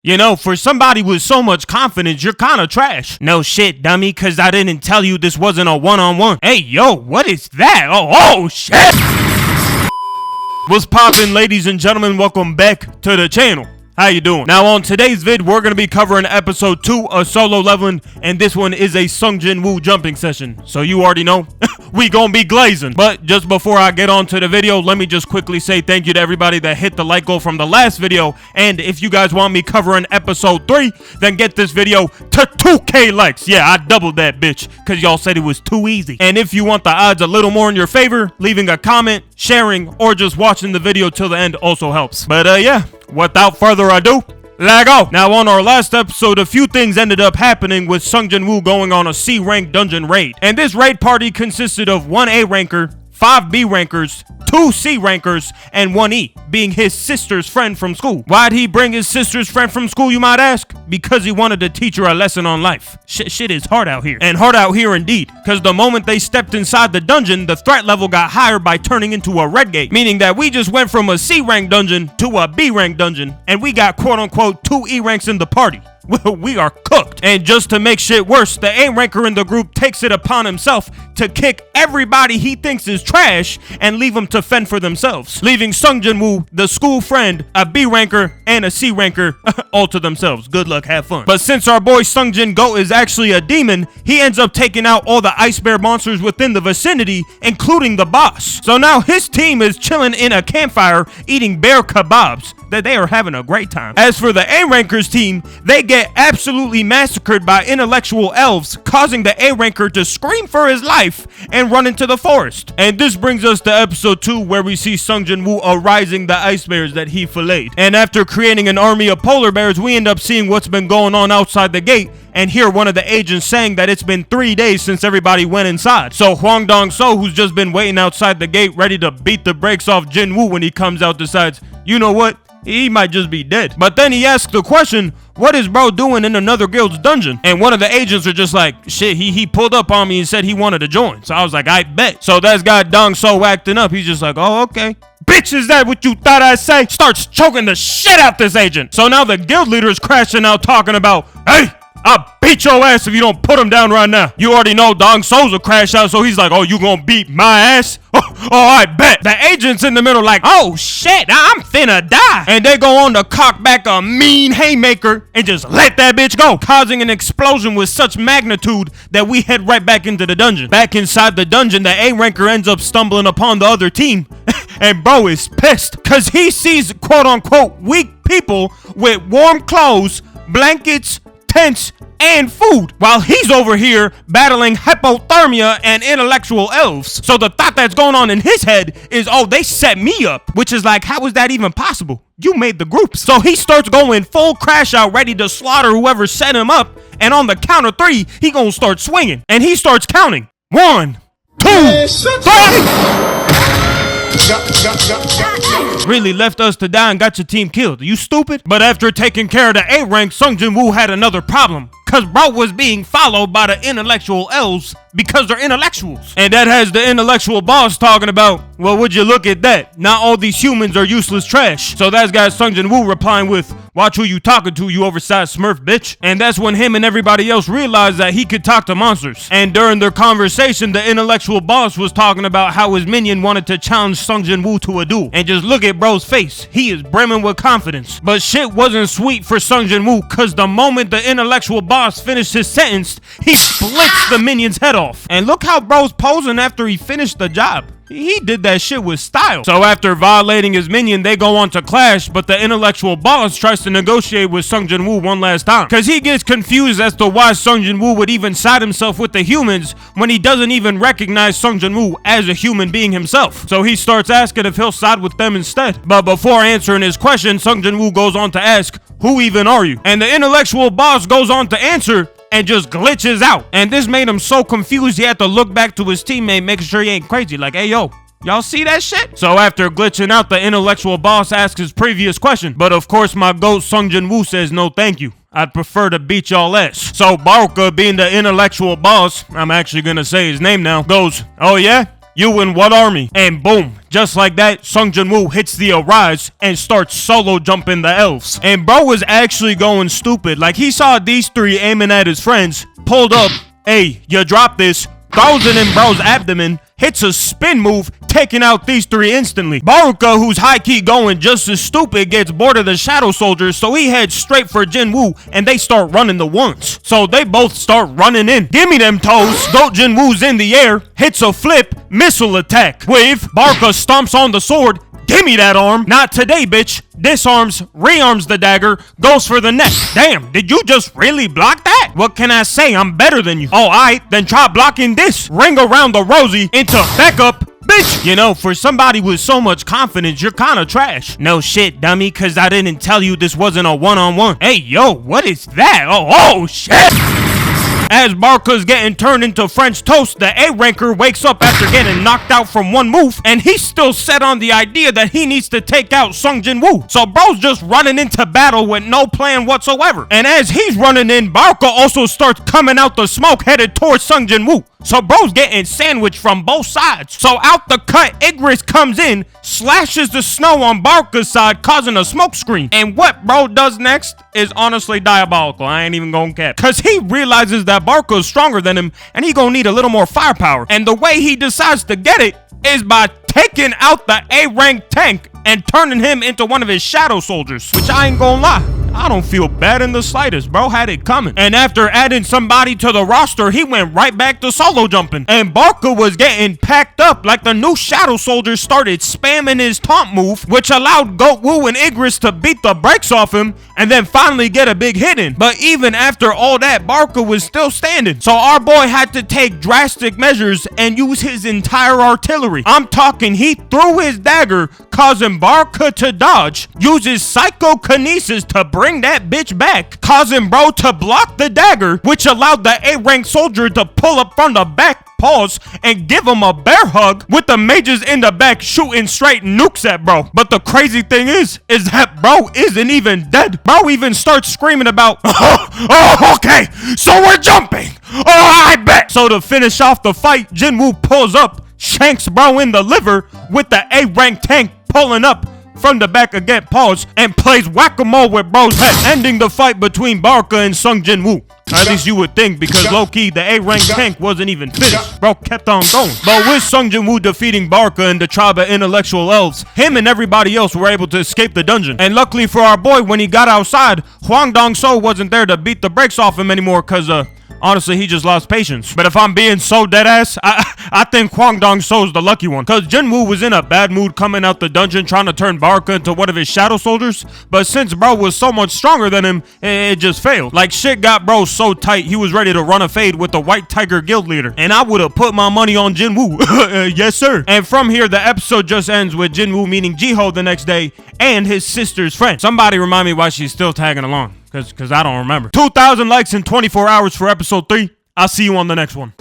You know, for somebody with so much confidence, you're kinda trash. No shit, dummy, cause I didn't tell you this wasn't a one-on-one. Hey, yo, what is that? Oh, shit! What's poppin', ladies and gentlemen? Welcome back to the channel. How you doing? Now, on today's vid, we're gonna be covering episode 2 of Solo Leveling, and this one is a Sung Jin Woo jumping session. So you already know, we gonna be glazing. But just before I get on to the video, let me just quickly say thank you to everybody that hit the like goal from the last video. And if you guys want me covering episode 3, then get this video to 2K likes. Yeah, I doubled that bitch, cause y'all said it was too easy. And if you want the odds a little more in your favor, leaving a comment, sharing, or just watching the video till the end also helps. But yeah, without further ado, let's go! Now, on our last episode, a few things ended up happening with Sung Jin Woo going on a C-rank dungeon raid. And this raid party consisted of 1 A ranker, 5 B rankers, 2 C rankers, and 1 E, being his sister's friend from school. Why'd he bring his sister's friend from school, you might ask? Because he wanted to teach her a lesson on life. Shit is hard out here. And hard out here indeed, because the moment they stepped inside the dungeon, the threat level got higher by turning into a red gate, meaning that we just went from a C rank dungeon to a B rank dungeon, and we got quote-unquote 2 E ranks in the party. Well, we are cooked. And just to make shit worse, the A ranker in the group takes it upon himself to kick everybody he thinks is trash and leave them to fend for themselves, leaving Sung Jin Woo, the school friend, a B ranker, and a C ranker all to themselves. Good luck, have fun. But since our boy Sung Jin Go is actually a demon, he ends up taking out all the ice bear monsters within the vicinity, including the boss. So now his team is chilling in a campfire eating bear kebabs. That they are having a great time. As for the A rankers team, they get absolutely massacred by intellectual elves, causing the A ranker to scream for his life and run into the forest. And this brings us to episode 2, where we see Sung Jin Woo arising the ice bears that he filleted. And after creating an army of polar bears, we end up seeing what's been going on outside the gate, and hear one of the agents saying that it's been 3 days since everybody went inside. So Hwang Dong-so, who's just been waiting outside the gate ready to beat the brakes off Jin Woo when he comes out, decides, you know what? He might just be dead. But then he asks the question, what is bro doing in another guild's dungeon? And one of the agents are just like, shit, he pulled up on me and said he wanted to join. So I was like, I bet. So that's got Dong-so acting up. He's just like, oh, okay. Bitch, is that what you thought I'd say? Starts choking the shit out this agent. So now the guild leader is crashing out talking about, hey, I'll beat your ass if you don't put him down right now. You already know Dong-so's a crash out, so he's like, oh, you gonna beat my ass? Oh, I bet. The agent's in the middle like, oh shit, I'm finna die. And they go on to cock back a mean haymaker and just let that bitch go, causing an explosion with such magnitude that we head right back into the dungeon. Back inside the dungeon, the A ranker ends up stumbling upon the other team. And bro is pissed, cause he sees quote unquote weak people with warm clothes, blankets, tents, and food, while he's over here battling hypothermia and intellectual elves. So the thought that's going on in his head is, oh, they set me up, which is like, how is that even possible? You made the groups. So he starts going full crash out, ready to slaughter whoever set him up, and on the count of 3, he gonna start swinging, and he starts counting. 1, 2, 3. Really left us to die and got your team killed. Are you stupid? But after taking care of the A rank, Sung Jin Woo had another problem, cause bro was being followed by the intellectual elves because they're intellectuals. And that has the intellectual boss talking about, well, would you look at that? Not all these humans are useless trash. So that's got Sung Jin Woo replying with, watch who you talking to, you oversized smurf bitch. And that's when him and everybody else realized that he could talk to monsters. And during their conversation, the intellectual boss was talking about how his minion wanted to challenge Sung Jin Woo to a duel. And just look at bro's face. He is brimming with confidence. But shit wasn't sweet for Sung Jin Woo, cause the moment the intellectual boss finished his sentence, he splits the minion's head off. And look how bro's posing after he finished the job. He did that shit with style. So after violating his minion, they go on to clash, but the intellectual boss tries to negotiate with Sung Jin Woo one last time, cause he gets confused as to why Sung Jin Woo would even side himself with the humans when he doesn't even recognize Sung Jin Woo as a human being himself. So he starts asking if he'll side with them instead. But before answering his question, Sung Jin Woo goes on to ask, who even are you? And the intellectual boss goes on to answer and just glitches out. And this made him so confused he had to look back to his teammate, making sure he ain't crazy. Like, hey, yo, y'all see that shit? So after glitching out, the intellectual boss asks his previous question. But of course, my goat Sung Jin Woo says, no thank you. I'd prefer to beat y'all ass. So Baruka, being the intellectual boss, I'm actually gonna say his name now, goes, oh yeah? You in what army? And boom, just like that, Sung Jin-woo hits the Arise and starts solo jumping the elves. And bro was actually going stupid. Like, he saw these three aiming at his friends, pulled up, hey, you drop this, throws it in bro's abdomen, hits a spin move, taking out these three instantly. Baruka, who's high-key going just as stupid, gets bored of the Shadow Soldiers, so he heads straight for Jin-woo, and they start running the ones. So they both start running in. Gimme them toes. Goat Jin-woo's in the air, hits a flip, missile attack. Wave, Baruka stomps on the sword, gimme that arm. Not today, bitch. Disarms, rearms the dagger, goes for the neck. Damn, did you just really block that? What can I say? I'm better than you. Oh, alright, then try blocking this. Ring around the Rosie into backup. Bitch! You know, for somebody with so much confidence, you're kinda trash. No shit, dummy, cause I didn't tell you this wasn't a one-on-one. Hey, yo, what is that? Oh, shit! As Baruka's getting turned into French toast, the A-ranker wakes up after getting knocked out from one move, and he's still set on the idea that he needs to take out Sung Jin-woo. So bro's just running into battle with no plan whatsoever. And as he's running in, Baruka also starts coming out the smoke headed towards Sung Jin-woo. So bro's getting sandwiched from both sides. So out the cut, Igris comes in, slashes the snow on Baruka's side, causing a smoke screen. And what bro does next is honestly diabolical. I ain't even gonna cap. Cause he realizes that Baruka's stronger than him, and he gonna need a little more firepower. And the way he decides to get it is by taking out the A-rank tank and turning him into one of his Shadow Soldiers. Which I ain't gonna lie, I don't feel bad in the slightest. Bro had it coming. And after adding somebody to the roster, he went right back to solo jumping. And Baruka was getting packed up like the new Shadow Soldier started spamming his taunt move, which allowed Goat Woo and Igris to beat the brakes off him and then finally get a big hit in. But even after all that, Baruka was still standing. So our boy had to take drastic measures and use his entire artillery. I'm talking, he threw his dagger, causing Baruka to dodge, uses psychokinesis to bring that bitch back, causing bro to block the dagger, which allowed the A-rank soldier to pull up from the back, pause, and give him a bear hug, with the mages in the back shooting straight nukes at bro. But the crazy thing is that bro isn't even dead. Bro even starts screaming about, oh, okay, so we're jumping. Oh, I bet. So to finish off the fight, Jin-woo pulls up, shanks bro in the liver, with the A-rank tank pulling up from the back again, pause, and plays whack-a-mole with bro's head, ending the fight between Baruka and Sung Jin-woo. At least you would think, because low-key, the A-rank tank wasn't even finished. Bro kept on going. But with Sung Jin-woo defeating Baruka and the tribe of intellectual elves, him and everybody else were able to escape the dungeon. And luckily for our boy, when he got outside, Hwang Dong-so wasn't there to beat the brakes off him anymore, cause honestly, he just lost patience. But if I'm being so deadass, I think Hwang Dong-so's the lucky one. Cause Jin-woo was in a bad mood coming out the dungeon trying to turn Baruka into one of his Shadow Soldiers. But since bro was so much stronger than him, it just failed. Like, shit got bro so tight, he was ready to run a fade with the White Tiger Guild leader. And I would have put my money on Jin-woo. Yes, sir. And from here, the episode just ends with Jin-woo meeting Jiho the next day and his sister's friend. Somebody remind me why she's still tagging along. Cause I don't remember. 2,000 likes in 24 hours for episode 3. I'll see you on the next one.